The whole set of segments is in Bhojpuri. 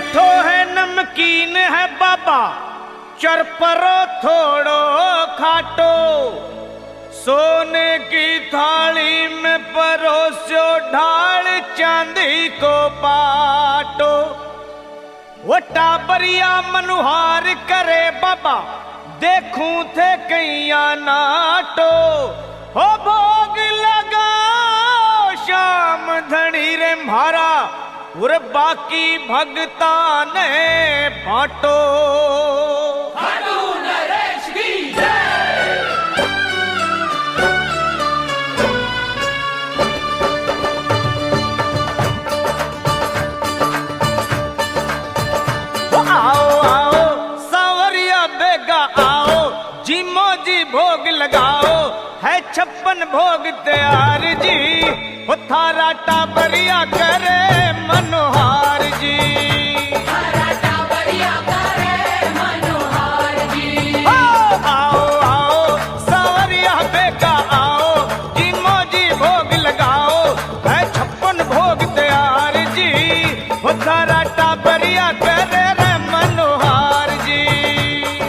मीठो है नमकीन है बाबा, चरपरो थोड़ो खाटो, सोने की थाली में परोसो ढाल चांदी को पाटो। वो टाबरिया मनुहार करे बाबा, देखूं थे कैया नाटो। हो भोग लगाओ शाम धनी रे म्हारा, और बाकी भगता ने बांटो। खाटू नरेश की जय। आओ आओ सांवरिया बेगा आओ, जिमो जी भोग लगाओ, है 56 भोग तैयार जी। वो थारा टाबरिया करे मनोहार जी, थारा टाबरिया करे मनोहार जी। आओ आओ सांवरिया बेगा आओ, जिमो जी भोग लगाओ, है 56 भोग तैयार जी। वो थारा टाबरिया करे रे मनोहार जी,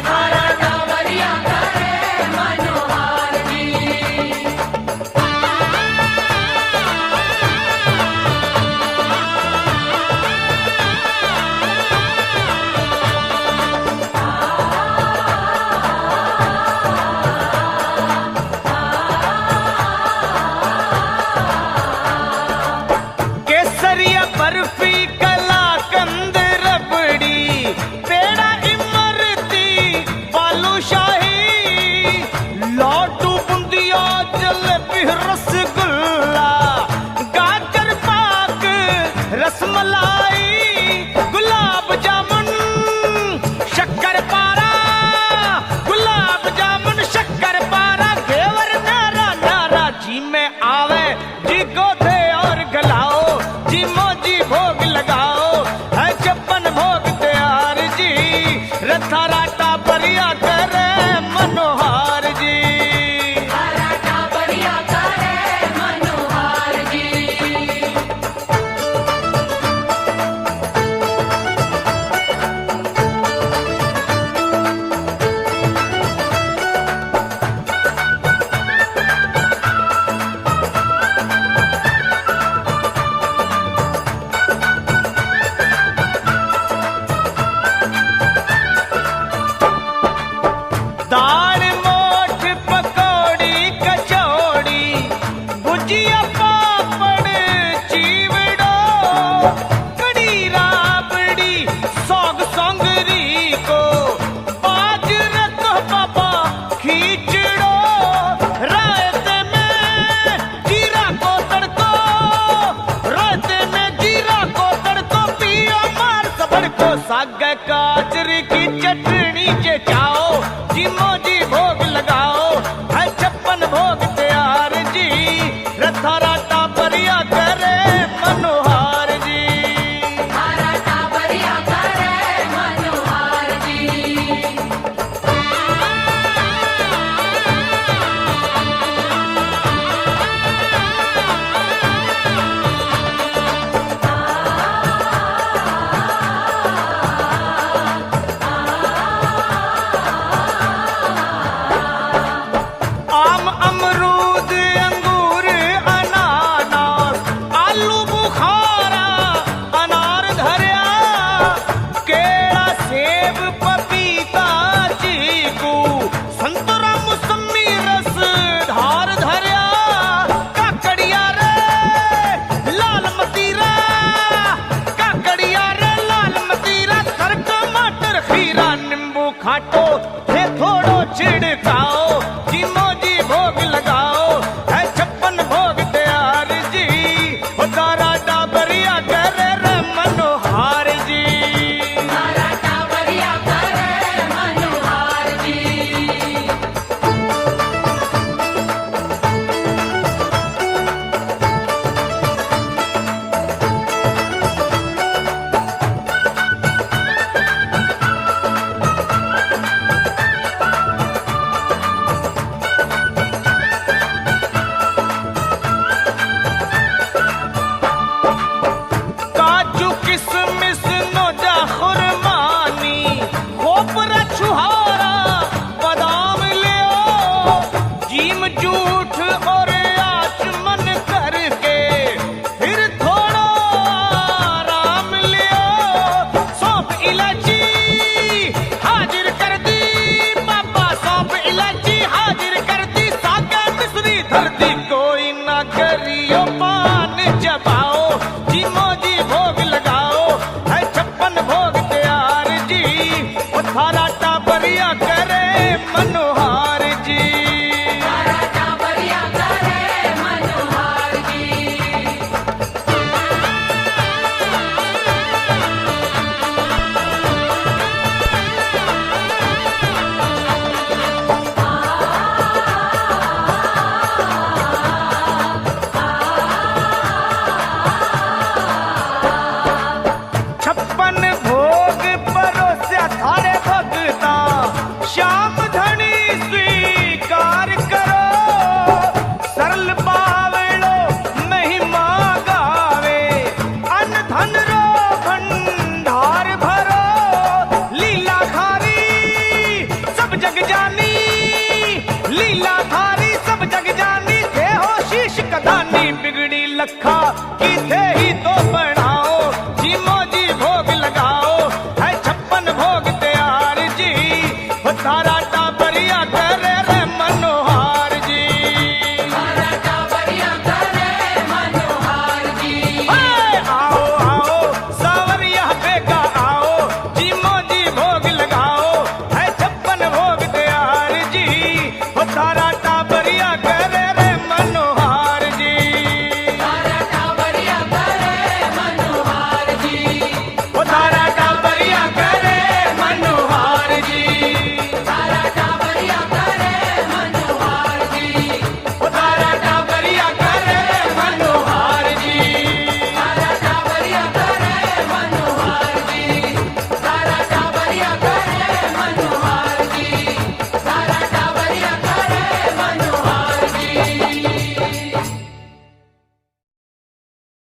थारा टाबरिया करे मनोहार जी। केसरिया बर्फी कलाकंद रबड़ी, पेड़ा इमरती बालूशाही, लड्डू बुंदिया जलेबी रसगुल्ला, गाजर पाक रसमलाई, गुलाब जामुन शक्कर पारा, गुलाब जामुन शक्कर पारा, घेवर नारा नारा जी में आवे जी गोधे और गलाओ, जी मोजी भोग लगाओ, है 56 भोग तैयार जी। रथारा टाबरिया करे मनोहार जी, थारा टाबरिया करे मनोहार जी। दाल मोठ पकौड़ी कचौड़ी, भुजिया पापड़ चीवड़ो, कड़ी राबड़ी सौग सौंगरी को, बाजरे तो बाबा खींचड़ो, रायते में जीरा को तड़को, रायते में जीरा को तड़को, पियो मार सबड़ को, साग गाजर की चटनी जे चाओ, जिमो जी भोग लगाओ, है 56 भोग तैयार जी। रथारा टाबरिया करे मनोहार जी, थारा टाबरिया करे मनोहार जी। जूट